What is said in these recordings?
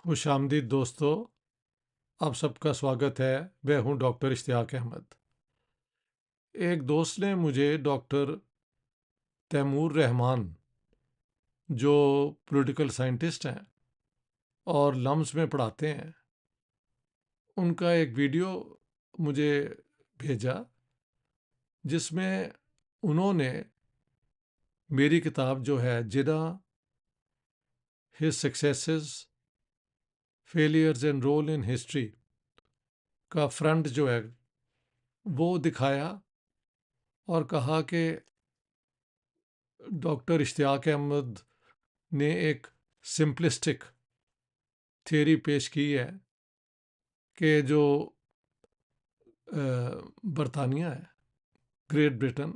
खुशामदीद दोस्तों, आप सबका स्वागत है। मैं हूं डॉक्टर इश्तियाक अहमद। एक दोस्त ने मुझे डॉक्टर तैमूर रहमान, जो पॉलिटिकल साइंटिस्ट हैं और लम्स में पढ़ाते हैं, उनका एक वीडियो मुझे भेजा जिसमें उन्होंने मेरी किताब जो है Jinnah, his successes, failures and role in history का फ्रंट जो है वो दिखाया और कहा कि डॉक्टर इश्तियाक अहमद ने एक सिंपलिस्टिक थियरी पेश की है कि जो बरतानिया है, ग्रेट ब्रिटेन,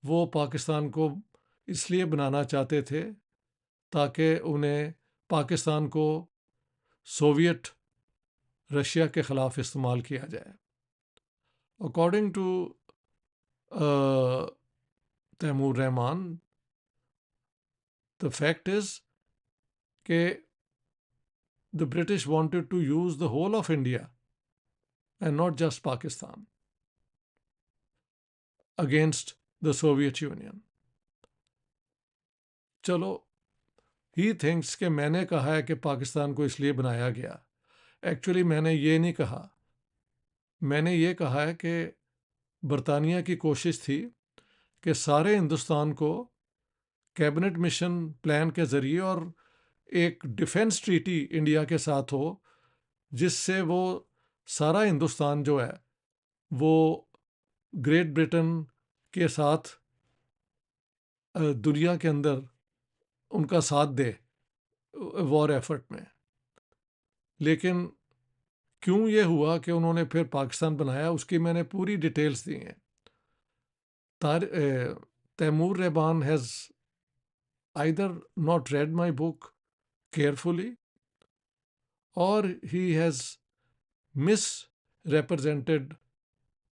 वो पाकिस्तान को इसलिए बनाना चाहते थे ताकि उन्हें पाकिस्तान को सोवियत रशिया के ख़िलाफ़ इस्तेमाल किया जाए। According to Taimur Rahman, the fact is कि the British wanted to use the whole of India and not just Pakistan against the Soviet Union. चलो, ही थिंक्स कि मैंने कहा है कि पाकिस्तान को इसलिए बनाया गया। एक्चुअली मैंने ये नहीं कहा। मैंने ये कहा है कि बरतानिया की कोशिश थी कि सारे हिंदुस्तान को कैबिनेट मिशन प्लान के ज़रिए और एक डिफेंस ट्रीटी इंडिया के साथ हो, जिससे वो सारा हिंदुस्तान जो है वो ग्रेट ब्रिटेन के साथ दुनिया के अंदर उनका साथ दे वॉर एफर्ट में। लेकिन क्यों ये हुआ कि उन्होंने फिर पाकिस्तान बनाया, उसकी मैंने पूरी डिटेल्स दी हैं। Taimur Rahman has either not read my book carefully और ही हैज़ मिस represented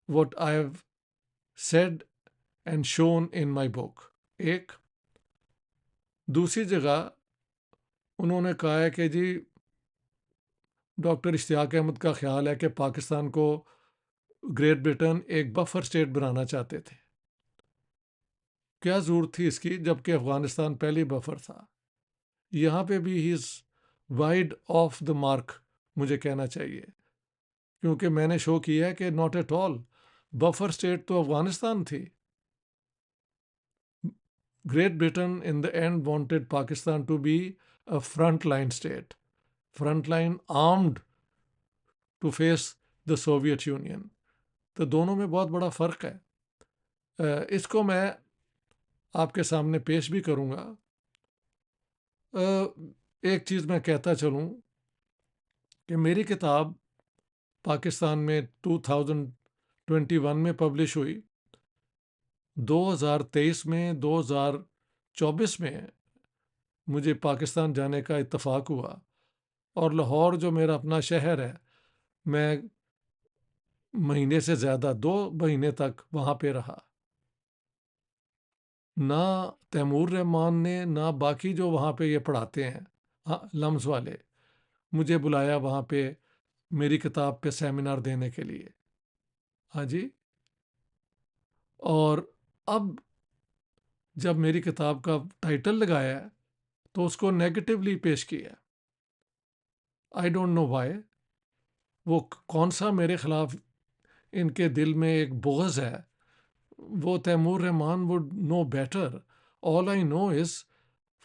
what I have said and shown in my book। एक दूसरी जगह उन्होंने कहा है कि जी डॉक्टर इश्तियाक अहमद का ख्याल है कि पाकिस्तान को ग्रेट ब्रिटेन एक बफर स्टेट बनाना चाहते थे। क्या ज़रूरत थी इसकी, जबकि अफ़गानिस्तान पहले बफर था। यहाँ पे भी he is wide of the mark मुझे कहना चाहिए, क्योंकि मैंने शो किया है कि not at all, buffer state तो अफ़गानिस्तान थी। Great Britain in the end wanted Pakistan to be a front line state, front line armed to face the Soviet Union. तो दोनों में बहुत बड़ा फ़र्क है। इसको मैं आपके सामने पेश भी करूँगा। एक चीज़ मैं कहता चलूँ कि मेरी किताब पाकिस्तान में 2021 में पब्लिश हुई। 2023 में 2024 में मुझे पाकिस्तान जाने का इत्तेफाक हुआ और लाहौर जो मेरा अपना शहर है, मैं महीने से ज़्यादा 2 महीने तक वहाँ पे रहा। ना तैमूर रहमान ने ना बाकी जो वहाँ पे ये पढ़ाते हैं, हाँ, लम्स वाले, मुझे बुलाया वहाँ पे मेरी किताब पे सेमिनार देने के लिए। हाँ जी। और अब जब मेरी किताब का टाइटल लगाया है तो उसको नेगेटिवली पेश किया। आई डोंट नो व्हाई। वो कौन सा मेरे खिलाफ इनके दिल में एक बोझ है, वो Taimur Rahman would know better. All I know is,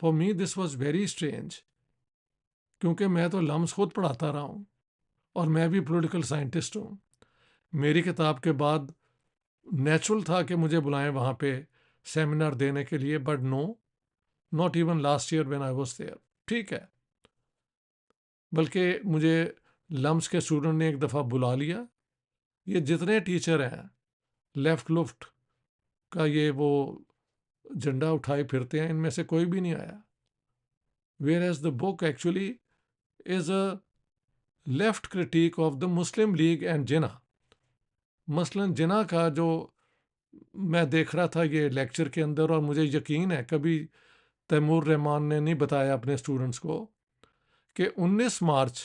for me this was very strange, क्योंकि मैं तो लम्स खुद पढ़ाता रहा हूँ और मैं भी पॉलिटिकल साइंटिस्ट हूँ। मेरी किताब के बाद नेचुरल था कि मुझे बुलाएं वहाँ पे सेमिनार देने के लिए, but no, not even last year when I was there. ठीक है, बल्कि मुझे लम्स के स्टूडेंट ने एक दफ़ा बुला लिया। ये जितने टीचर हैं लेफ्ट लुफ्ट का ये वो झंडा उठाए फिरते हैं, इनमें से कोई भी नहीं आया। Whereas the book actually is a left critic of the Muslim League and Jinnah. मसलन जिना का जो मैं देख रहा था ये लेक्चर के अंदर, और मुझे यकीन है कभी तैमूर रहमान ने नहीं बताया अपने स्टूडेंट्स को कि 19 मार्च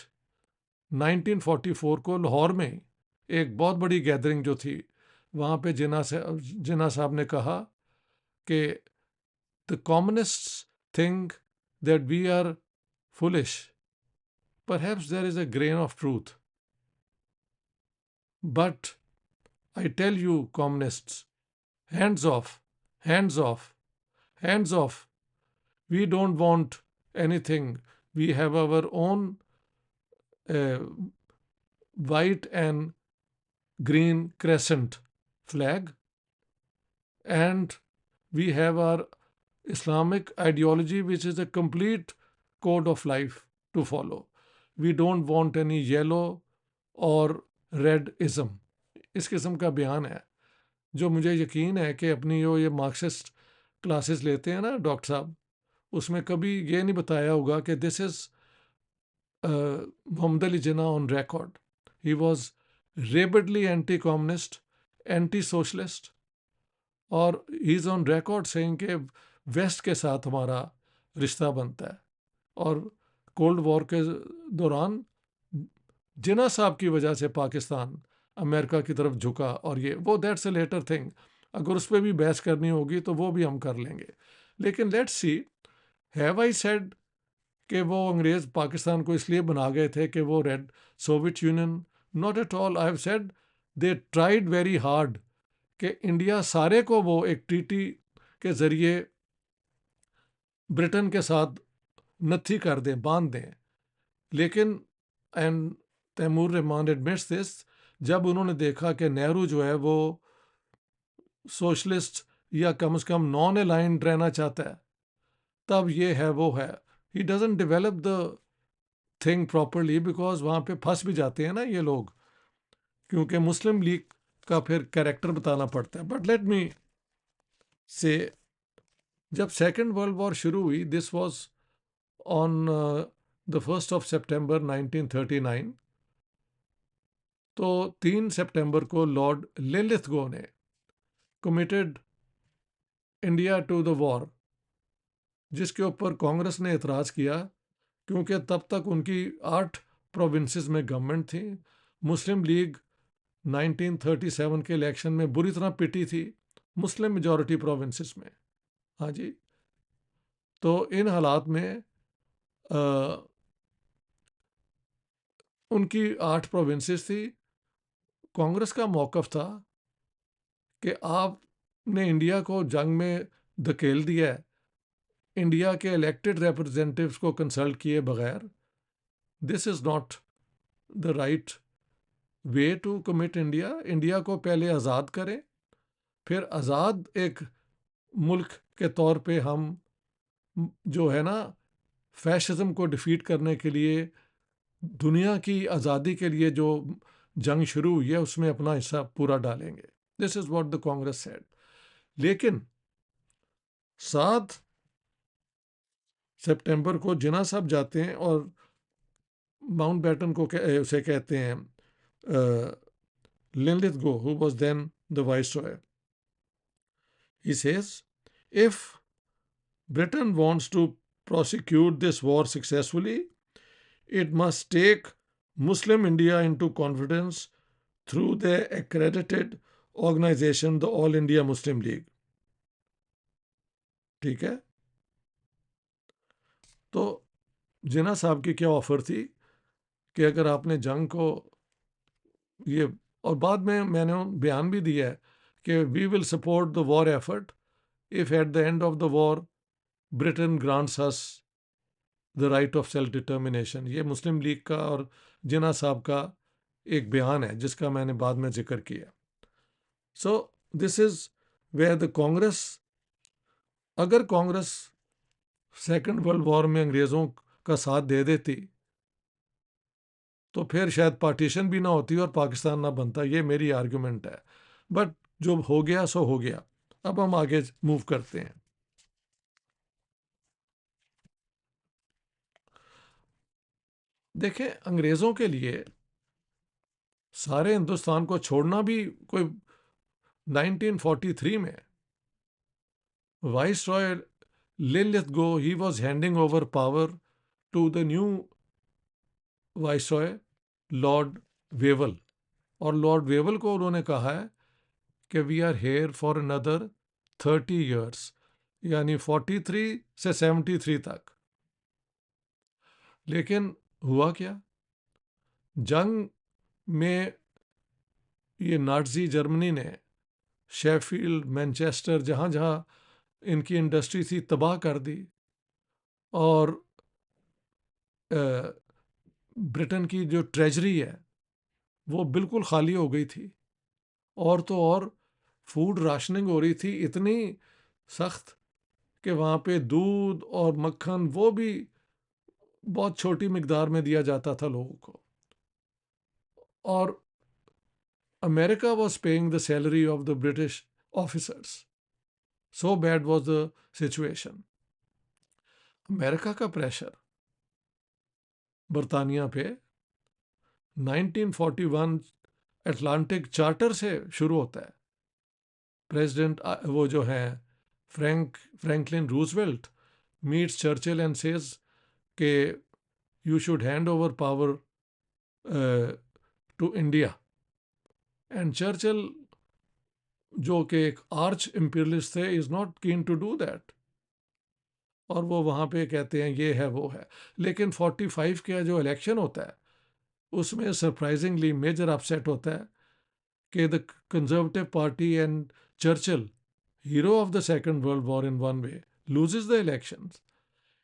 1944 को लाहौर में एक बहुत बड़ी गैदरिंग जो थी, वहाँ पे जिन्ना साहब ने कहा कि the communists think that we are foolish, perhaps there is a grain of truth, but I tell you communists, hands off, hands off, hands off. We don't want anything. We have our own uh, white and green crescent flag, and we have our Islamic ideology, which is a complete code of life to follow. We don't want any yellow or red ism. इस किस्म का बयान है जो मुझे यकीन है कि अपनी जो ये मार्क्सिस्ट क्लासेस लेते हैं ना डॉक्टर साहब, उसमें कभी ये नहीं बताया होगा कि this is Muhammad Ali Jinnah on record. He was rabidly anti communist, anti socialist, और he is on record saying कि वेस्ट के साथ हमारा रिश्ता बनता है. और कोल्ड वॉर के दौरान जिन्ना साहब की वजह से पाकिस्तान अमेरिका की तरफ झुका, और ये वो दैट्स अ लेटर थिंग. अगर उस पर भी बहस करनी होगी तो वो भी हम कर लेंगे. लेकिन let's see, have I said कि वो अंग्रेज़ पाकिस्तान को इसलिए बना गए थे कि वो red Soviet union? Not at all. I have said they tried very hard कि इंडिया सारे को वो एक ट्रीटी के ज़रिए ब्रिटेन के साथ नत्थी कर दें, बांध दें. लेकिन and Taimur Rahman admits this, जब उन्होंने देखा कि नेहरू जो है वो सोशलिस्ट या कम से कम नॉन अलाइंड रहना चाहता है, तब ये है वो है. He doesn't develop the thing properly, because वहाँ पे फंस भी जाते हैं ना ये लोग, क्योंकि मुस्लिम लीग का फिर कैरेक्टर बताना पड़ता है. बट लेट मी से, जब सेकेंड वर्ल्ड वॉर शुरू हुई, दिस वॉज ऑन द 1 सितंबर 1939, तो 3 सितंबर को लॉर्ड लिलिथगो ने committed India to the war, जिसके ऊपर कांग्रेस ने एतराज़ किया, क्योंकि तब तक उनकी 8 प्रोविंसेस में गवर्नमेंट थी. मुस्लिम लीग 1937 के इलेक्शन में बुरी तरह पिटी थी मुस्लिम मेजॉरिटी प्रोविंसेस में. हाँ जी. तो इन हालात में उनकी 8 प्रोविंसेस थी. कांग्रेस का मौक़िफ़ था कि आपने इंडिया को जंग में धकेल दिया है इंडिया के इलेक्टेड रिप्रेजेंटेटिव्स को कंसल्ट किए बगैर. This is not the right way to commit India. India को पहले आज़ाद करें, फिर आज़ाद एक मुल्क के तौर पे हम जो है ना फैशिज्म को डिफीट करने के लिए, दुनिया की आज़ादी के लिए जो जंग शुरू हुई है उसमें अपना हिस्सा पूरा डालेंगे. This is what the Congress said. लेकिन 7 सितंबर को जिन्ना साहब जाते हैं और माउंटबेटन को उसे कहते हैं Linlithgow, who was then the viceroy. He says, if Britain wants to prosecute this war successfully, it must take Muslim India into confidence through the accredited organization, the All India Muslim League. ठीक है. तो जिन्ना साहब की क्या offer थी कि अगर आपने जंग को ये, और बाद में मैंने बयान भी दिया है कि we will support the war effort if at the end of the war Britain grants us the right of self determination. ये मुस्लिम लीग का और जिन्ना साहब का एक बयान है जिसका मैंने बाद में जिक्र किया. So this is where the Congress, अगर कांग्रेस सेकेंड वर्ल्ड वॉर में अंग्रेज़ों का साथ दे देती तो फिर शायद पार्टीशन भी ना होती और पाकिस्तान ना बनता. ये मेरी आर्गुमेंट है. बट जो हो गया सो हो गया. अब हम आगे मूव करते हैं. देखें, अंग्रेज़ों के लिए सारे हिंदुस्तान को छोड़ना भी कोई 1943 में viceroy Linlithgow, he was handing over power to the new viceroy Lord Wavell, और लॉर्ड वेवल को उन्होंने कहा है कि we are here for another 30 years, यानी 43 से 73 तक। लेकिन हुआ क्या, जंग में ये नाज़ी जर्मनी ने शेफील्ड, मैनचेस्टर, जहाँ जहाँ इनकी इंडस्ट्री थी तबाह कर दी, और ब्रिटेन की जो ट्रेजरी है वो बिल्कुल खाली हो गई थी। और तो और फूड राशनिंग हो रही थी इतनी सख्त कि वहाँ पे दूध और मक्खन वो भी बहुत छोटी मिकदार में दिया जाता था लोगों को। और America was paying the salary of the British officers, so bad was the situation. America का प्रेशर बरतानिया पे 1941 अटलांटिक चार्टर से शुरू होता है। प्रेसिडेंट वो जो हैं Franklin Roosevelt meets Churchill and says के you should hand over power to India, and Churchill जो कि एक आर्च इंपीरियलिस्ट थे is not keen to do that, और वो वहाँ पे कहते हैं ये है वो है। लेकिन 45 का जो इलेक्शन होता है उसमें सरप्राइजिंगली मेजर अपसेट होता है कि the conservative party and Churchill, hero of the Second World War in one way, loses the elections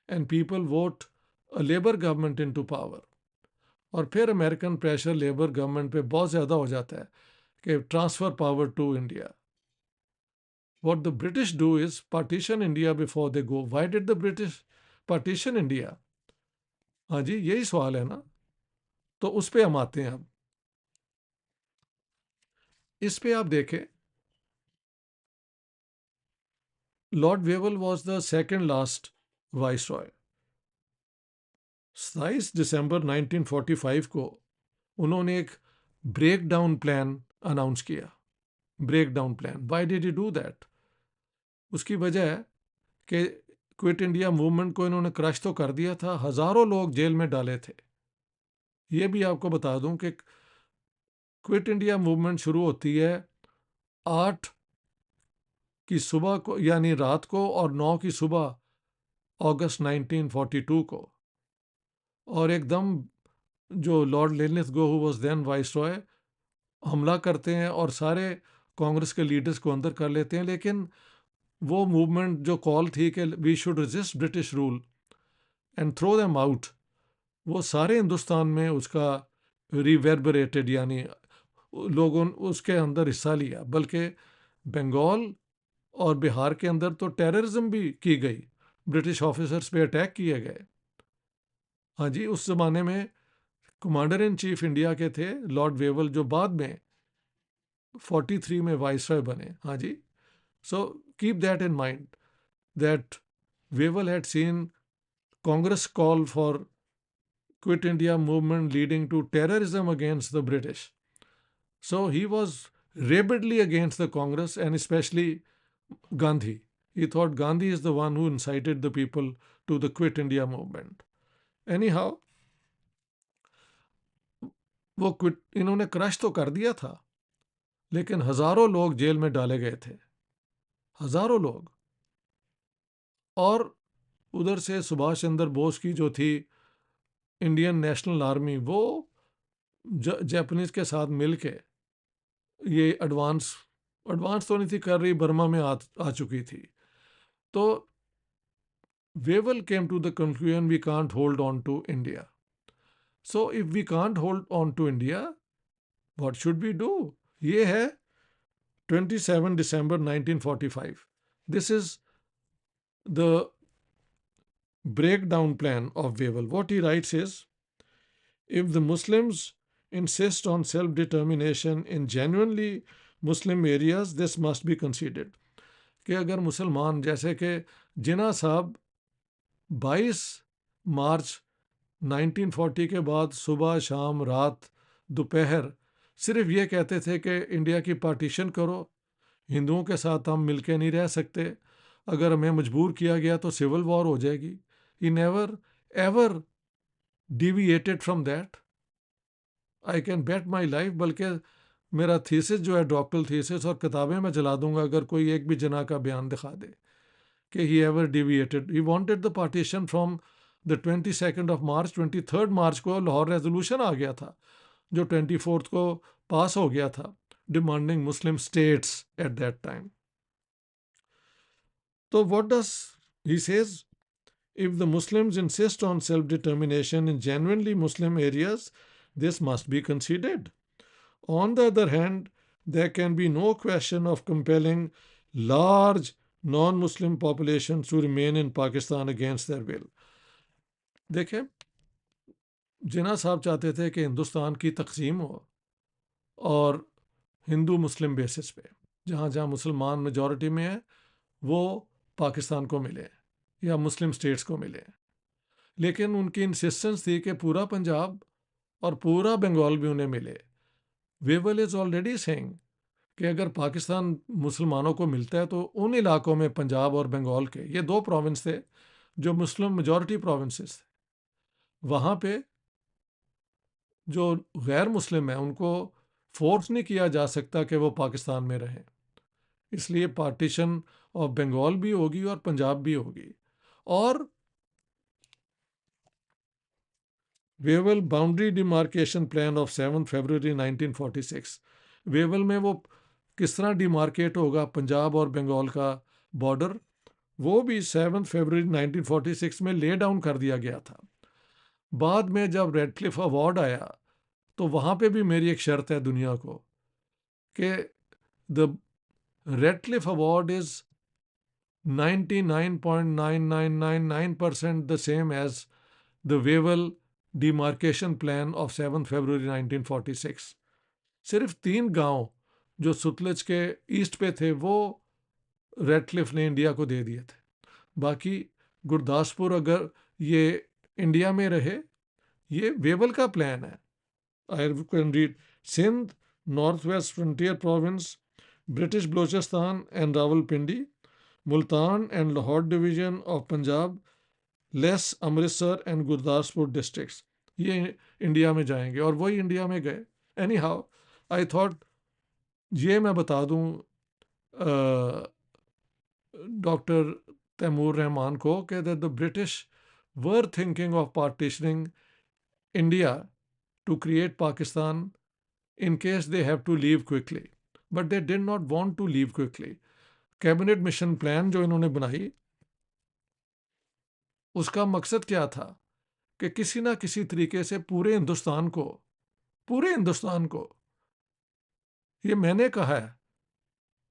and people vote a Labour government into power. और फिर अमेरिकन प्रेशर लेबर गवर्नमेंट पे बहुत ज़्यादा हो जाता है कि transfer power to India. What the British do is partition India before they go. Why did the British partition India? हाँ जी, यही सवाल है ना। तो उस पे हम आते हैं। अब इस पे आप देखें, Lord Wavell was the second last viceroy. 27 दिसंबर 1945 को उन्होंने एक ब्रेक डाउन प्लान अनाउंस किया। Break down plan, why did you do that? उसकी वजह है कि क्विट इंडिया मूवमेंट को इन्होंने क्रश तो कर दिया था, हजारों लोग जेल में डाले थे। ये भी आपको बता दूं कि क्विट इंडिया मूवमेंट शुरू होती है 8 की सुबह को, यानी रात को, और 9 की सुबह अगस्त 1942 को। और एकदम जो Lord Linlithgow who was then viceroy हमला करते हैं और सारे कांग्रेस के लीडर्स को अंदर कर लेते हैं। लेकिन वो मूवमेंट जो कॉल थी कि we should resist British rule and throw them out, वो सारे हिंदुस्तान में उसका रिवेrberated, यानी लोगों उसके अंदर हिस्सा लिया। बल्कि बंगाल और बिहार के अंदर तो टेररिज्म भी की गई, ब्रिटिश ऑफिसर्स पे अटैक किए गए। हाँ जी, उस ज़माने में कमांडर इन चीफ इंडिया के थे लॉर्ड वेवल, जो बाद में 43 में वाइसरॉय बने। हाँ जी, so keep that in mind that Wavell had seen Congress call for quit India movement leading to terrorism against the British. So he was rabidly against the Congress and especially Gandhi. He thought Gandhi is the one who incited the people to the quit India movement. Anyhow, वो quit इन्होंने crush तो कर दिया था, लेकिन हजारों लोग jail में डाले गए थे, हजारों लोग। और उधर से सुभाष चंद्र बोस की जो थी इंडियन नेशनल आर्मी, वो जापानीज के साथ मिलके ये एडवांस तो नहीं थी कर रही, बर्मा में आ चुकी थी। तो Wavell came to the conclusion we can't hold on to India. So if we can't hold on to India, what should we do? ये है 27 दिसंबर 1945। This is the breakdown plan of Wavell. What he writes is, if the Muslims insist on self-determination in genuinely Muslim areas, this must be conceded. कि अगर मुसलमान, जैसे कि जिन्ना साहब 22 मार्च 1940 के बाद सुबह शाम रात दोपहर सिर्फ ये कहते थे कि इंडिया की पार्टीशन करो, हिंदुओं के साथ हम मिलके नहीं रह सकते, अगर हमें मजबूर किया गया तो सिविल वॉर हो जाएगी। He never ever deviated from that. I can bet my life, बल्कि मेरा थीसिस जो है डॉक्टरल थीसिस और किताबें मैं जला दूंगा अगर कोई एक भी जना का बयान दिखा दे कि he ever deviated. He wanted the partition from the 22nd of March, 23rd मार्च को लाहौर रेजोल्यूशन आ गया था जो 24th को पास हो गया था, demanding Muslim states at that time. So what does he says? If the Muslims insist on self-determination in genuinely Muslim areas, this must be conceded. On the other hand, there can be no question of compelling large non-Muslim populations to remain in Pakistan against their will. देखें, जिन्ना साहब चाहते थे कि हिंदुस्तान की तकसीम हो और हिंदू मुस्लिम basis पे, जहाँ जहाँ मुसलमान मेजॉरिटी में है वो पाकिस्तान को मिले या मुस्लिम स्टेट्स को मिले, लेकिन उनकी इंसिस्टेंस थी कि पूरा पंजाब और पूरा बंगाल भी उन्हें मिले. वेवल इज़ ऑलरेडी सेइंग कि अगर पाकिस्तान मुसलमानों को मिलता है तो उन इलाकों में पंजाब और बंगाल के, ये दो प्रोविंस थे जो मुस्लिम मेजॉरिटी प्रोविंसेस थे, वहाँ पे जो गैर मुस्लिम है उनको फोर्स नहीं किया जा सकता कि वो पाकिस्तान में रहें. इसलिए पार्टीशन ऑफ बंगाल भी होगी और पंजाब भी होगी. और Wavell boundary demarcation plan of 7 February 1946, Wavell में वो किस तरह डिमार्केट होगा पंजाब और बंगाल का बॉर्डर, वो भी 7 फरवरी 1946 में ले डाउन कर दिया गया था. बाद में जब रेडक्लिफ अवार्ड आया तो वहाँ पे भी मेरी एक शर्त है दुनिया को कि the Radcliffe award is 99.9999% the same as the Wavell demarcation plan of 7 फरवरी 1946. सिर्फ 3 गांव जो सुतलज के ईस्ट पे थे वो रेडक्लिफ ने इंडिया को दे दिए थे. बाकी गुरदासपुर अगर ये इंडिया में रहे, ये वेवल का प्लान है. I can read Sindh, north west frontier province, British Balochistan and Rawalpindi, Multan and Lahore division of Punjab, less Amritsar and Gurdaspur districts, ये इंडिया में जाएंगे और वही इंडिया में गए. एनी हाउ आई थॉट ये मैं बता दूं डॉक्टर तैमूर रहमान को कि the British were thinking of partitioning India to create Pakistan in case they have to leave quickly, but they did not want to leave quickly. Cabinet mission plan जो इन्होंने बनाई उसका मकसद क्या था कि किसी ना किसी तरीके से पूरे हिंदुस्तान को, ये मैंने कहा है,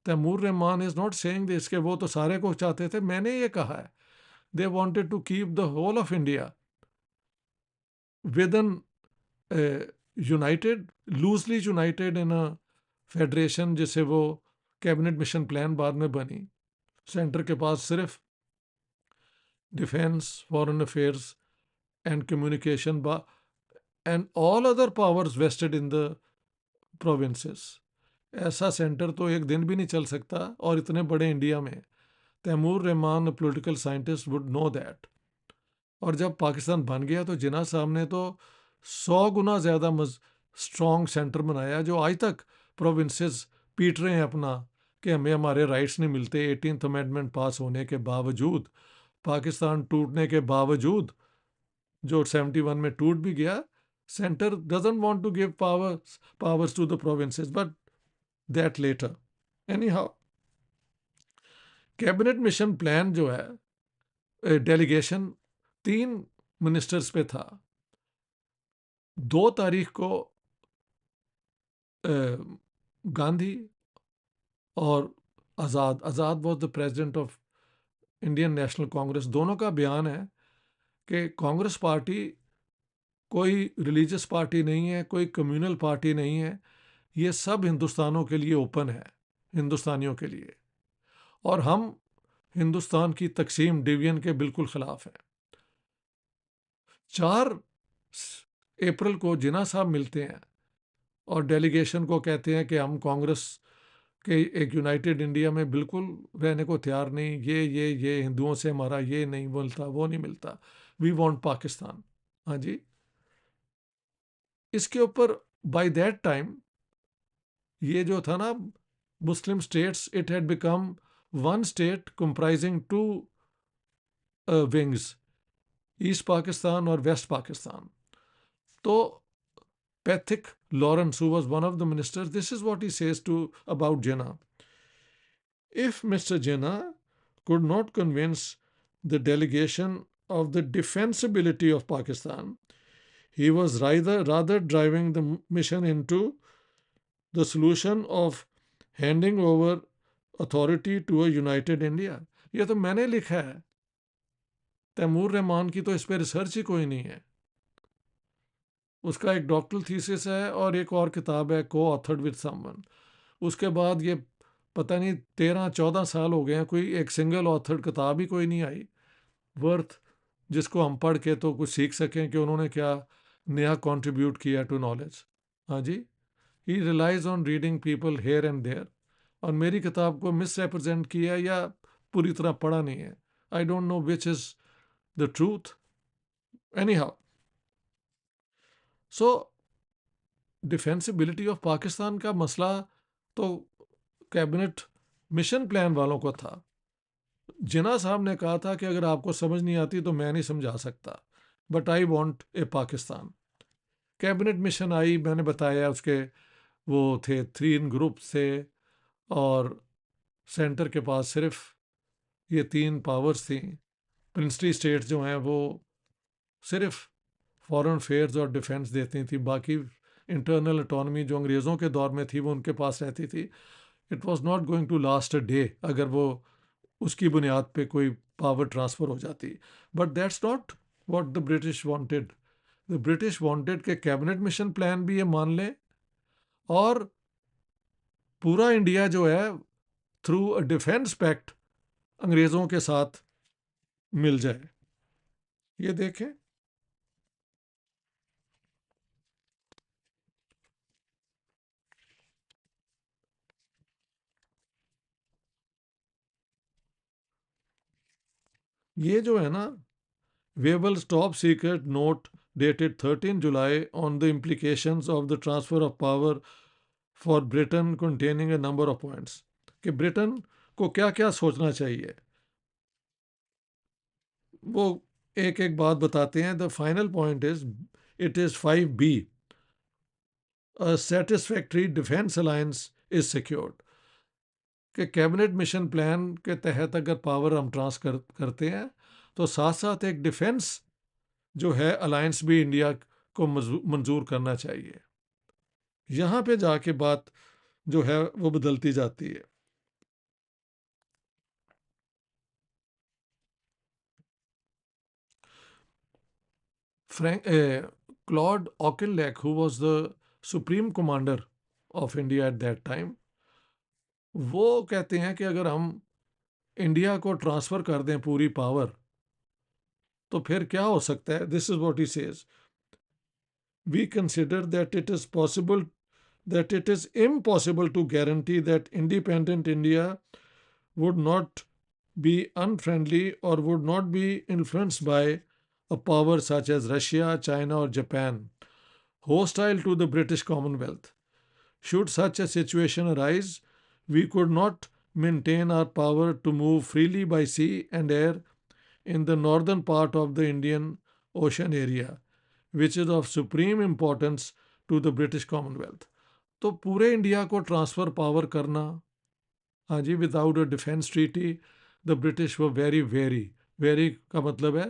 Taimur Rahman is not saying this कि वो तो सारे को चाहते थे, मैंने ये कहा है. They wanted to keep the whole of India with an united, loosely united in a federation, जिसे वो कैबिनेट मिशन प्लान बाद में बनी. सेंटर के पास सिर्फ defence, foreign affairs and communication and all other powers vested in the provinces. ऐसा centre तो एक दिन भी नहीं चल सकता, और इतने बड़े इंडिया में Taimur Rahman political scientist would know that. और जब पाकिस्तान बन गया तो जिन्ना साहब ने तो 100 गुना ज़्यादा स्ट्रॉन्ग सेंटर बनाया, जो आज तक प्रोविंसेस पीट रहे हैं अपना कि हमें हमारे राइट्स नहीं मिलते. 18th अमेंडमेंट पास होने के बावजूद, पाकिस्तान टूटने के बावजूद, जो 71 में टूट भी गया, centre doesn't want to give powers to the provinces, but that later. Anyhow, cabinet mission plan जो है, डेलीगेशन 3 मिनिस्टर्स पे था. 2 तारीख को गांधी और Azad was the president of Indian National Congress, दोनों का बयान है कि कांग्रेस पार्टी कोई रिलीजियस पार्टी नहीं है, कोई कम्युनल पार्टी नहीं है, ये सब हिंदुस्तानों के लिए ओपन है, हिंदुस्तानियों के लिए, और हम हिंदुस्तान की तकसीम, डिवीजन के बिल्कुल ख़िलाफ़ हैं. 4 अप्रैल को जिन्ना साहब मिलते हैं और डेलीगेशन को कहते हैं कि हम कांग्रेस के एक यूनाइटेड इंडिया में बिल्कुल रहने को तैयार नहीं, ये हिंदुओं से हमारा ये नहीं मिलता, वो नहीं मिलता, वी वांट पाकिस्तान. हाँ जी, इसके ऊपर बाय दैट टाइम ये जो था ना, Muslim states, it had become one state comprising two wings, east Pakistan और वेस्ट पाकिस्तान. तो Pethick Lawrence, who was one of the ministers, this is what he says to about Jinnah. If Mr. Jinnah could not convince the delegation of the defensibility of Pakistan, he was rather driving the mission into the solution of handing over authority to a united India. ये तो मैंने लिखा है, तैमूर रहमान की तो इस पर research ही कोई नहीं है. उसका एक डॉक्टरल थीसिस है और एक और किताब है को ऑथर्ड विद समवन. उसके बाद ये पता नहीं 13-14 साल हो गए हैं, कोई एक सिंगल ऑथर्ड किताब ही कोई नहीं आई वर्थ जिसको हम पढ़ के तो कुछ सीख सकें कि उन्होंने क्या नया कंट्रीब्यूट किया टू नॉलेज. हाँ जी, he relies on reading people here and there. और मेरी किताब को मिस रिप्रेजेंट किया या पूरी तरह पढ़ा नहीं है. I don't know which is the truth. Anyhow, so defensibility of Pakistan का मसला तो कैबिनेट मिशन प्लान वालों को था. जिन्ना साहब ने कहा था कि अगर आपको समझ नहीं आती तो मैं नहीं समझा सकता, but I want a Pakistan. Cabinet mission आई, मैंने बताया उसके वो थे 3 ग्रुप थे और सेंटर के पास सिर्फ ये 3 पावर्स थी. प्रिंसली स्टेट्स जो हैं वो सिर्फ फॉरेन अफेयर्स और डिफेंस देती थी, बाकी इंटरनल ऑटोनमी जो अंग्रेज़ों के दौर में थी वो उनके पास रहती थी. It was not going to last a day अगर वो उसकी बुनियाद पे कोई पावर ट्रांसफ़र हो जाती. But that's not what the British wanted. The British wanted के कैबिनेट मिशन प्लान भी ये मान लें और पूरा इंडिया जो है थ्रू अ डिफेंस पैक्ट अंग्रेज़ों के साथ मिल जाए. ये देखें, ये जो है ना, Wavell's top secret note dated 13 July on the implications of the transfer of power for Britain containing a number of points, कि ब्रिटेन को क्या क्या सोचना चाहिए. वो एक एक बात बताते हैं. The final point is, it is 5B, a satisfactory defence alliance is secured. कि कैबिनेट मिशन प्लान के तहत अगर पावर हम करते हैं तो साथ साथ एक डिफेंस जो है अलायंस भी इंडिया को मंजूर करना चाहिए. यहाँ पे जाके बात जो है वो बदलती जाती है. Claude Auchinleck, who was the supreme commander of India at that time, वो कहते हैं कि अगर हम इंडिया को ट्रांसफ़र कर दें पूरी पावर तो फिर क्या हो सकता है. This is what he says, we consider that it is impossible to guarantee that independent India would not be unfriendly or would not be influenced by a power such as Russia, China, or Japan, hostile to the British Commonwealth. Should such a situation arise, we could not maintain our power to move freely by sea and air in the northern part of the Indian Ocean area, which is of supreme importance to the British Commonwealth. तो पूरे India को transfer power करना, हाँ जी, without a defence treaty, the British were very very very का मतलब है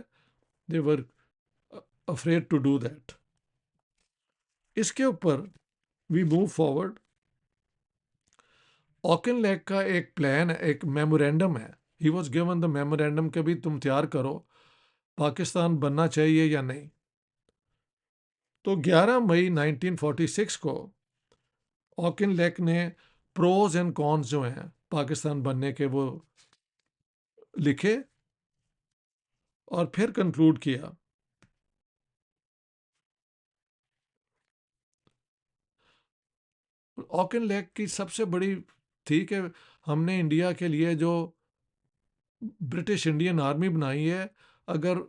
they were afraid to do that. इसके ऊपर वी मूव फॉरवर्ड. ऑकिनलेक का एक प्लान, एक मेमोरेंडम है. He was given the memorandum के भी तुम तैयार करो, पाकिस्तान बनना चाहिए या नहीं. तो 11 मई 1946 को ऑकिनलेक ने प्रोज एंड कॉन्स जो हैं पाकिस्तान बनने के वो लिखे और फिर कंक्लूड किया. ऑकिनलेक की सबसे बड़ी थी कि हमने इंडिया के लिए जो ब्रिटिश इंडियन आर्मी बनाई है, अगर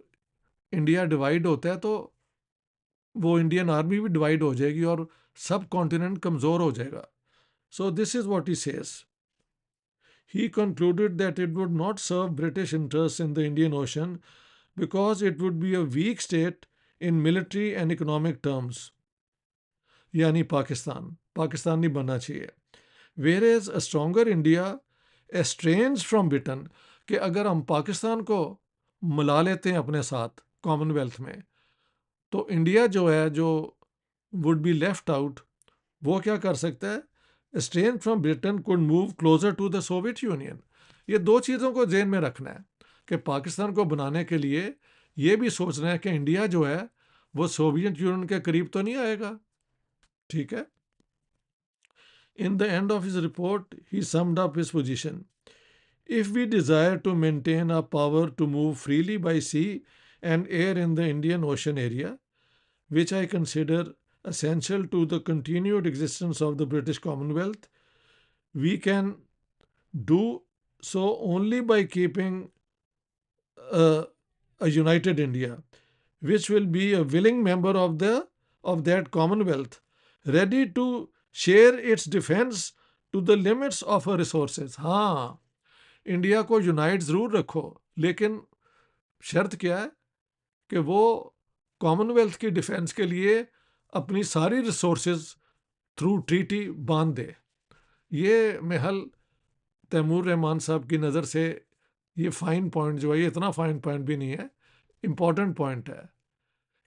इंडिया डिवाइड होता है तो वो इंडियन आर्मी भी डिवाइड हो जाएगी और सब कॉन्टिनेंट कमज़ोर हो जाएगा. So this is what he says. He concluded that it would not serve British interests in the Indian Ocean because it would be a weak state in military and economic terms. यानी पाकिस्तान नहीं बनना चाहिए. Whereas a stronger India estranged from Britain, कि अगर हम पाकिस्तान को मिला लेते हैं अपने साथ कॉमनवेल्थ में, तो इंडिया जो है, जो वुड बी लेफ्ट आउट, वो क्या कर सकता है? estranged from Britain could move closer to the Soviet Union. ये दो चीज़ों को जेन में रखना है कि पाकिस्तान को बनाने के लिए ये भी सोचना है कि इंडिया जो है वो सोवियत यूनियन के करीब तो नहीं आएगा. ठीक है. In the end of his report, he summed up his position. If we desire to maintain our power to move freely by sea and air in the Indian Ocean area, which I consider essential to the continued existence of the British Commonwealth, we can do so only by keeping a, a united India, which will be a willing member of that Commonwealth, ready to share its defense to the limits of her resources. हाँ, India को unite ज़रूर रखो, लेकिन शर्त क्या है कि वो कॉमनवेल्थ की डिफेंस के लिए अपनी सारी रिसोर्सेज थ्रू ट्रीटी बांध दे. ये महल तैमूर रहमान साहब की नज़र से ये फाइन पॉइंट जो है, ये इतना फाइन पॉइंट भी नहीं है, इम्पॉर्टेंट पॉइंट है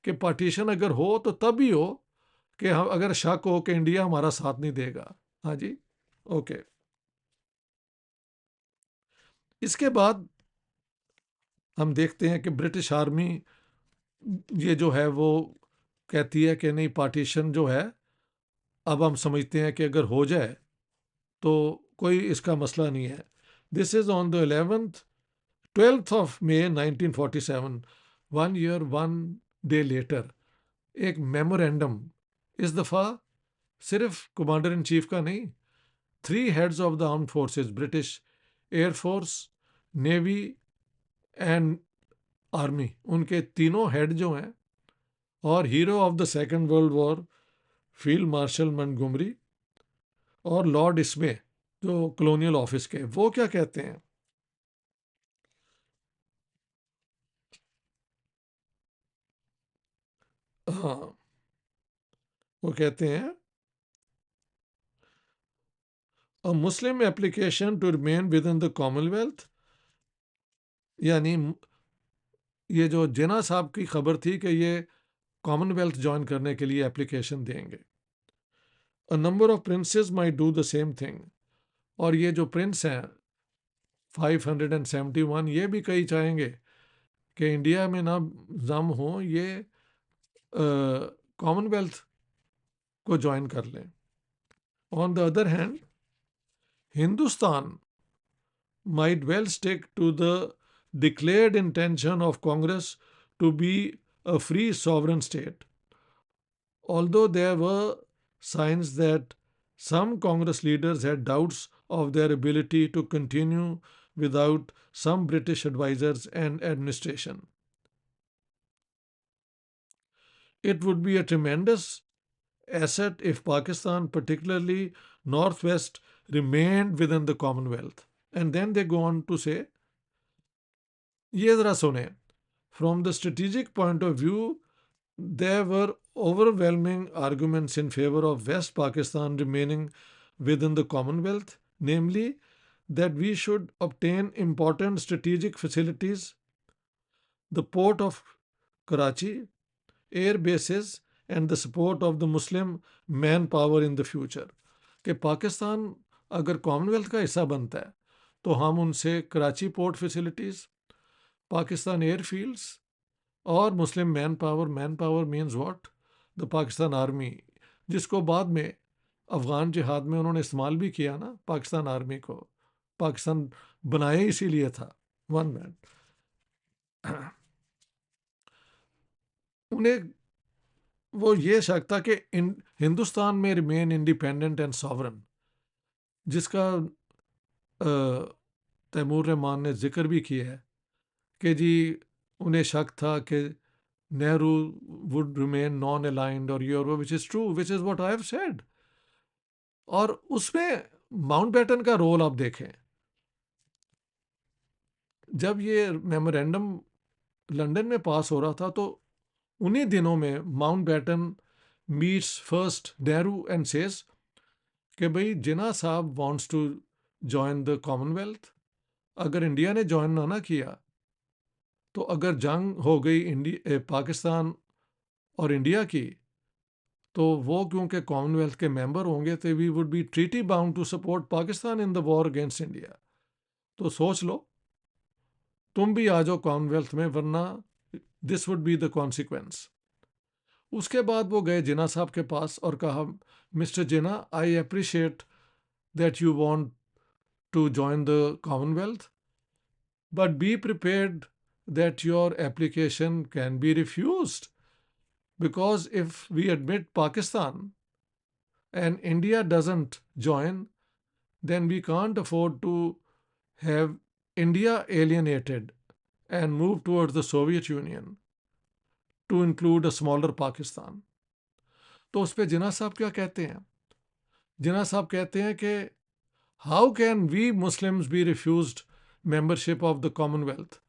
कि पार्टीशन अगर हो तो तब ही हो कि हम अगर शक हो कि इंडिया हमारा साथ नहीं देगा. हाँ जी, ओके. इसके बाद हम देखते हैं कि ब्रिटिश आर्मी ये जो है वो कहती है कि नहीं, पार्टीशन जो है, अब हम समझते हैं कि अगर हो जाए तो कोई इसका मसला नहीं है. This is on the 12th of May 1947, 1 year 1 day later, एक मेमोरेंडम, इस दफ़ा सिर्फ कमांडर इन चीफ का नहीं, 3 heads of the armed forces, British air force, navy and army, उनके तीनों हेड जो हैं, और hero of the second world war field marshal Montgomery और लॉर्ड इसमे जो कॉलोनियल ऑफिस के, वो क्या कहते हैं? हाँ, वो कहते हैं a Muslim application to remain within the commonwealth, यानी ये जो जिना साहब की खबर थी कि ये कॉमनवेल्थ ज्वाइन करने के लिए एप्लीकेशन देंगे. A number of princess might do the same thing, और ये जो प्रिंस हैं 571, ये भी कई चाहेंगे कि इंडिया में ना जम हो, ये कॉमनवेल्थ को ज्वाइन कर लें. On the other hand, Hindustan might well stick to the declared intention of Congress to be a free sovereign state, although there were signs that some Congress leaders had doubts of their ability to continue without some British advisors and administration. It would be a tremendous asset if Pakistan, particularly Northwest, remained within the Commonwealth. And then they go on to say, ये ज़रा सुने, from the strategic point of view, there were overwhelming arguments in favor of West Pakistan remaining within the Commonwealth, namely that we should obtain important strategic facilities, the port of Karachi, air bases, and the support of the Muslim manpower in the future. कि पाकिस्तान अगर Commonwealth का हिस्सा बनता है तो हम उनसे Karachi port facilities, Pakistan airfields और Muslim manpower means what, the Pakistan army, जिसको बाद में अफ़गान जिहाद में उन्होंने इस्तेमाल भी किया ना, पाकिस्तान आर्मी को. पाकिस्तान बनाया इसीलिए था, वन मैन. उन्हें वो ये शक था कि हिंदुस्तान में रिमेन इंडिपेंडेंट एंड सॉवरन, जिसका तैमूर रहमान ने जिक्र भी किया है कि जी उन्हें शक था कि Nehru would remain non-aligned or Euro, which is true, which is what I have said. और उसमें माउंटबेटन का रोल आप देखें, जब ये मेमोरेंडम लंदन में पास हो रहा था तो उन्हीं दिनों में Mountbatten meets first Nehru and says कि भाई जिन्ना साहब wants to join the commonwealth, अगर इंडिया ने ज्वाइन ना किया तो अगर जंग हो गई पाकिस्तान और इंडिया की, तो वो क्योंकि कॉमनवेल्थ के मेंबर होंगे तो we would be treaty bound to support Pakistan in the war against India. तो सोच लो, तुम भी आ जाओ कॉमनवेल्थ में, वरना this would be the consequence. उसके बाद वो गए जिन्ना साहब के पास और कहा, Mister Jinnah, I appreciate that you want to join the commonwealth, but be prepared that your application can be refused, because if we admit Pakistan and India doesn't join, then we can't afford to have India alienated and move towards the Soviet Union to include a smaller Pakistan. तो उस पर जिन्ना साहब क्या कहते हैं? जिन्ना साहब कहते हैं कि how can we Muslims be refused membership of the Commonwealth?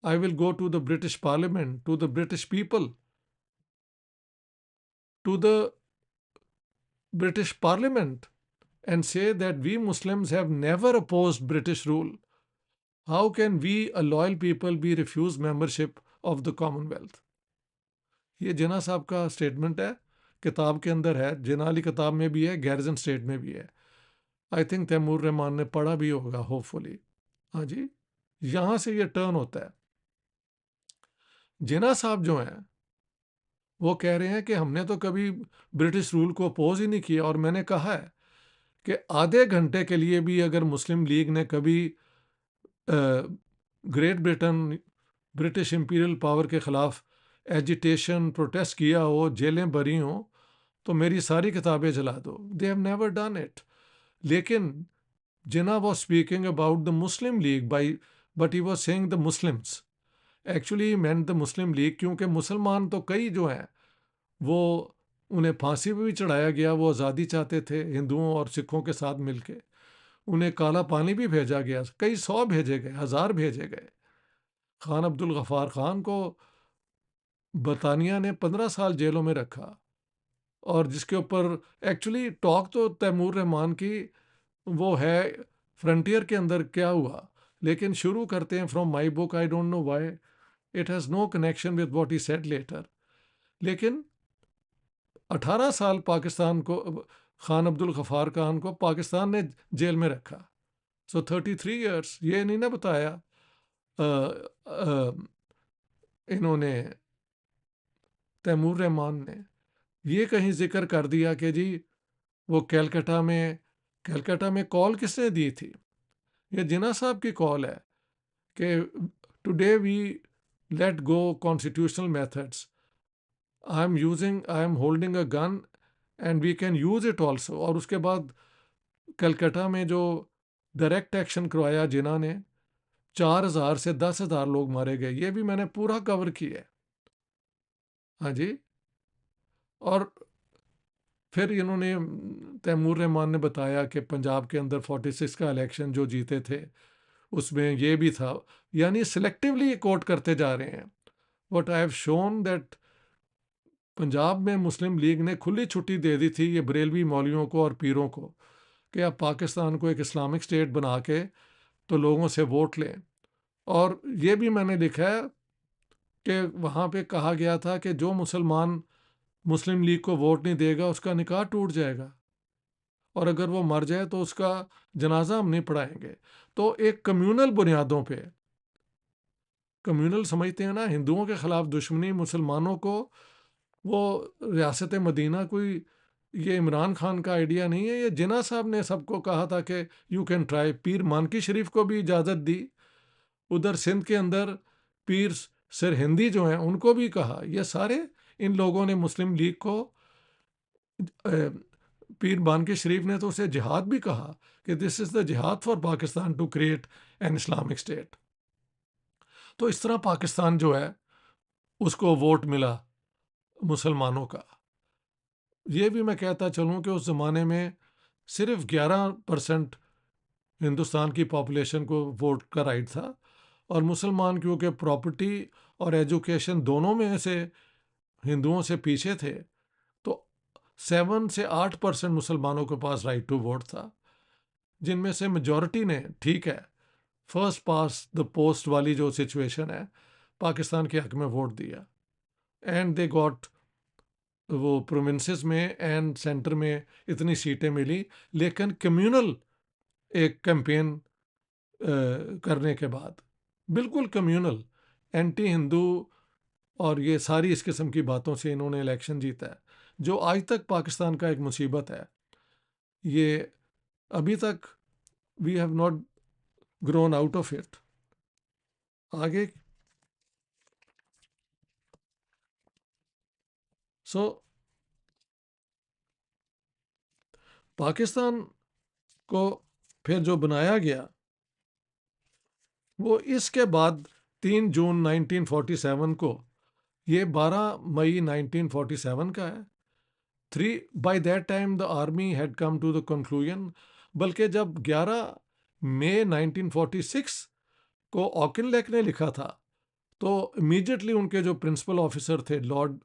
I will go to the British Parliament, to the British people, to the British Parliament, and say that we Muslims have never opposed British rule. How can we, a loyal people, be refused membership of the Commonwealth? ये जिन्ना साहब का statement है, किताब के अंदर है, जिन्ना वाली किताब में भी है, गैरिजन स्टेट में भी है। आई थिंक तैमूर रहमान ने पढ़ा भी होगा, होपफुली। हाँ जी, यहाँ से ये टर्न होता है। जिन्ना साहब जो हैं वो कह रहे हैं कि हमने तो कभी ब्रिटिश रूल को अपोज ही नहीं किया, और मैंने कहा है कि आधे घंटे के लिए भी अगर मुस्लिम लीग ने कभी great Britain, British imperial power के ख़िलाफ़ एजिटेशन, प्रोटेस्ट किया हो, जेलें भरी हों, तो मेरी सारी किताबें जला दो। They have never done it. लेकिन Jinnah was speaking about the Muslim League by, but he was saying the Muslims, actually meant the Muslim League, क्योंकि मुसलमान तो कई जो हैं वो उन्हें फांसी पे भी चढ़ाया गया, वो आज़ादी चाहते थे हिंदुओं और सिखों के साथ मिलके, उन्हें काला पानी भी भेजा गया, कई 100 भेजे गए, 1000 भेजे गए। खान अब्दुल गफ़ार खान को बरतानिया ने 15 साल जेलों में रखा, और जिसके ऊपर एक्चुअली टॉक तो तैमूर रहमान की वो है फ्रंटियर के अंदर क्या हुआ, लेकिन शुरू करते हैं from my book, I don't know why it has no connection with what he said later. लेकिन 18 साल पाकिस्तान को, खान अब्दुल गफ़ार खान को पाकिस्तान ने जेल में रखा। सो 33 ईयर्स। ये नहीं ना बताया इन्होंने, तैमूर रहमान ने ये कहीं जिक्र कर दिया कि जी वो कलकत्ता में कॉल किसने दी थी? ये जिन्ना साहब की कॉल है कि today we let go constitutional methods, I am holding a gun and we can use it also. और उसके बाद कलकत्ता में जो डायरेक्ट एक्शन करवाया जिन्ना ने, 4000 से 10,000 लोग मारे गए, ये भी मैंने पूरा कवर किया है। हाँ जी। और फिर इन्होंने, तैमूर रहमान ने बताया कि पंजाब के अंदर 46 का इलेक्शन जो जीते थे उसमें ये भी था, यानी सिलेक्टिवली कोट करते जा रहे हैं। What I have shown that Punjab में मुस्लिम लीग ने खुली छुट्टी दे दी थी ये बरेलवी मौलवियों को और पीरों को कि आप पाकिस्तान को एक इस्लामिक स्टेट बना के तो लोगों से वोट लें। और ये भी मैंने लिखा है कि वहाँ पे कहा गया था कि जो मुसलमान मुस्लिम लीग को वोट नहीं देगा उसका निकाह टूट जाएगा, और अगर वो मर जाए तो उसका जनाजा हम नहीं पढ़ाएंगे। तो एक कम्यूनल बुनियादों पे, कम्यूनल समझते हैं ना, हिंदुओं के ख़िलाफ़ दुश्मनी, मुसलमानों को, वो रियासत मदीना कोई ये इमरान खान का आइडिया नहीं है। ये जिन्ना साहब ने सबको कहा था कि यू कैन ट्राई। पीर मानकी शरीफ को भी इजाज़त दी, उधर सिंध के अंदर पीर सरहिंदी जो हैं उनको भी कहा। ये सारे इन लोगों ने मुस्लिम लीग को, पीर बानकी शरीफ ने तो उसे जिहाद भी कहा कि this is the jihad for Pakistan to create an Islamic state. तो इस तरह पाकिस्तान जो है उसको वोट मिला मुसलमानों का। ये भी मैं कहता चलूँ कि उस ज़माने में सिर्फ 11% हिंदुस्तान की पॉपुलेशन को वोट का राइट था, और मुसलमान क्योंकि प्रॉपर्टी और एजुकेशन दोनों में से हिंदुओं से पीछे थे, तो 7 से 8% मुसलमानों के पास राइट टू वोट था, जिनमें से मेजॉरिटी ने, ठीक है, फर्स्ट पास द पोस्ट वाली जो सिचुएशन है, पाकिस्तान के हक में वोट दिया, एंड दे गॉट, वो प्रोविंसेस में एंड सेंटर में इतनी सीटें मिली। लेकिन कम्युनल एक कैंपेन करने के बाद, बिल्कुल कम्युनल, एंटी हिंदू और ये सारी इस किस्म की बातों से इन्होंने इलेक्शन जीता है, जो आज तक पाकिस्तान का एक मुसीबत है। ये अभी तक we have not grown out of it. आगे सो पाकिस्तान को फिर जो बनाया गया, वो इसके बाद 3 जून 1947 को, ये 12 मई 1947 का है। By that time the army had come to the conclusion, बल्कि जब 11 मई 1946 को ऑकिनलेक ने लिखा था, तो इमीडिएटली उनके जो प्रिंसिपल ऑफिसर थे लॉर्ड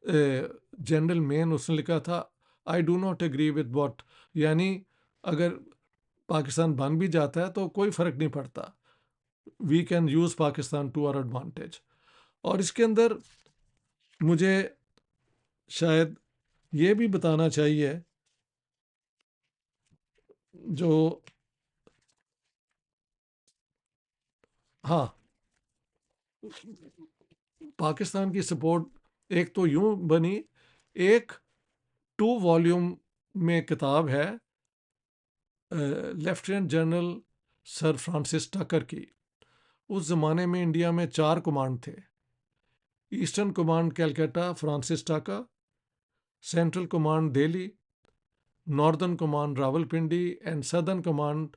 जनरल मेन, उसने लिखा था I do not agree with what, यानी अगर पाकिस्तान बन भी जाता है तो कोई फ़र्क नहीं पड़ता, we can use Pakistan to our advantage. और इसके अंदर मुझे शायद ये भी बताना चाहिए, जो हाँ, पाकिस्तान की सपोर्ट एक तो यूं बनी, एक 2 वॉल्यूम में किताब है लेफ्टिनेंट जनरल सर फ्रांसिस टकर की। उस ज़माने में इंडिया में 4 कमांड थे, ईस्टर्न कमांड कैलकाटा फ्रांसिस टाका, central command Delhi, northern command Rawalpindi and southern command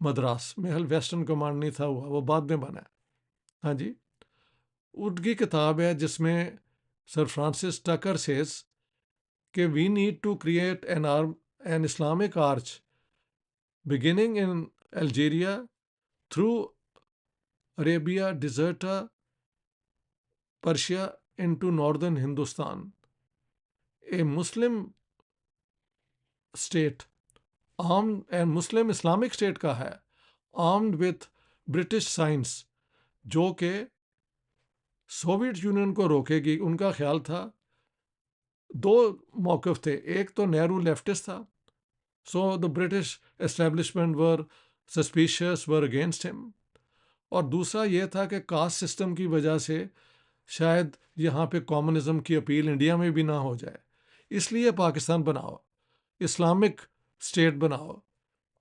Madras. Mahal western command नहीं था हुआ, वो बाद में बना है। हाँ जी, उनकी किताब है जिसमें सर फ्रांसिस टकर सेज कि we need to create an Islamic arch beginning in Algeria through Arabia Deserta Persia into northern Hindustan, a Muslim state armed, and Muslim Islamic state का है, आर्म्ड विथ ब्रिटिश साइंस, जो कि Soviet union को रोकेगी। उनका ख्याल था, 2 मौक़िफ़ थे, एक तो नेहरू लेफ्टिस्ट था, so the British establishment were suspicious, were against him, और दूसरा ये था कि कास्ट सिस्टम की वजह से शायद यहाँ पे कम्युनिज्म की अपील इंडिया में भी ना हो जाए, इसलिए पाकिस्तान बनाओ, इस्लामिक स्टेट बनाओ,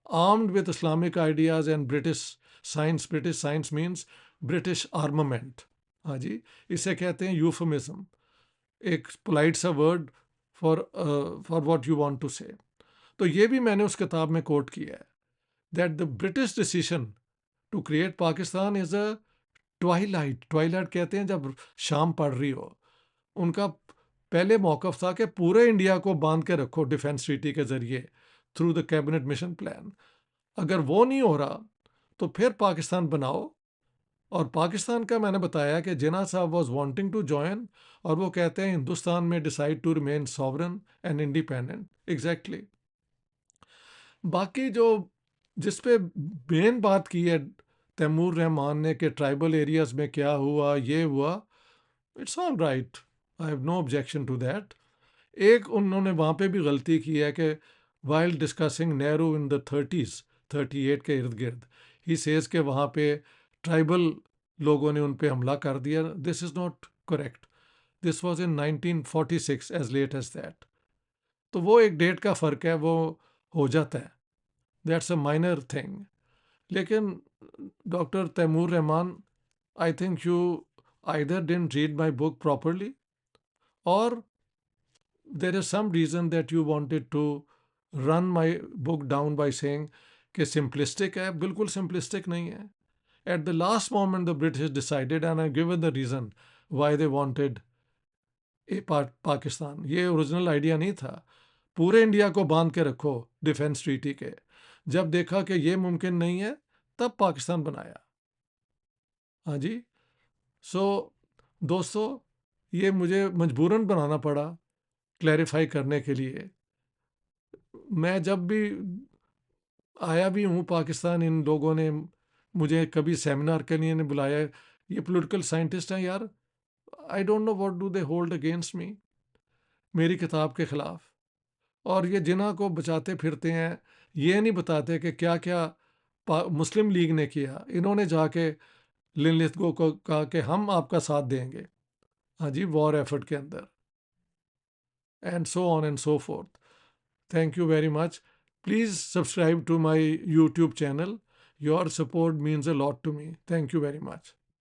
armed with Islamic ideas and British science. British science means British armament. हाँ जी, इसे कहते हैं यूफमिज्म, एक पोलाइट सा word for what you want to say. तो ये भी मैंने उस किताब में कोट किया है, that the British decision to create Pakistan is a twilight. Twilight कहते हैं जब शाम पड़ रही हो। उनका पहले मौक़िफ़ था कि पूरे इंडिया को बांध के रखो डिफेंस ट्रीटी के ज़रिए through the cabinet mission plan. अगर वो नहीं हो रहा तो फिर पाकिस्तान बनाओ। और पाकिस्तान का मैंने बताया कि जिन्ना साहब वाज वांटिंग टू जॉइन, और वो कहते हैं हिंदुस्तान में decide to remain sovereign and independent. Exactly. बाकी जो जिस पे मेन बात की है तैमूर रहमान ने कि ट्राइबल एरियाज में क्या हुआ, ये हुआ, it's all right, I have no objection to that. एक उन्होंने वहाँ पे भी गलती की है कि while discussing Nehru in the 30s, 38 के इर्द गिर्द, ही सेज के वहाँ पे ट्राइबल लोगों ने उन पे हमला कर दिया। This is not correct, this was in 1946, as late as that. तो वो एक डेट का फ़र्क है, वो हो जाता है, दैट्स अ माइनर थिंग। लेकिन doctor Taimur Rahman, I think you either didn't read my book properly, और there is some reason that you wanted to run my book down by saying कि simplistic है। बिल्कुल simplistic नहीं है। At the last moment the British decided, and I given the reason, why they wanted ए पाकिस्तान। ये original idea नहीं था। पूरे India को बांध के रखो डिफेंस ट्रीटी के। जब देखा कि ये मुमकिन नहीं है, तब पाकिस्तान बनाया। हाँ जी। सो दोस्तों, ये मुझे मजबूरन बनाना पड़ा क्लैरिफाई करने के लिए। मैं जब भी आया भी हूँ पाकिस्तान, इन लोगों ने मुझे कभी सेमिनार के लिए नहीं बुलाया। ये पॉलिटिकल साइंटिस्ट हैं यार, आई don't know what do they hold against me, मेरी किताब के खिलाफ। और ये जिन्ना को बचाते फिरते हैं, ये नहीं बताते कि क्या क्या मुस्लिम लीग ने किया। इन्होंने जाके लिन लिथगो को कहा कि हम आपका साथ देंगे, हाँ जी, वॉर एफर्ट के अंदर, and so on and so fourth. Thank you very much. Please subscribe to my YouTube channel. Your support means a lot to me. Thank you very much.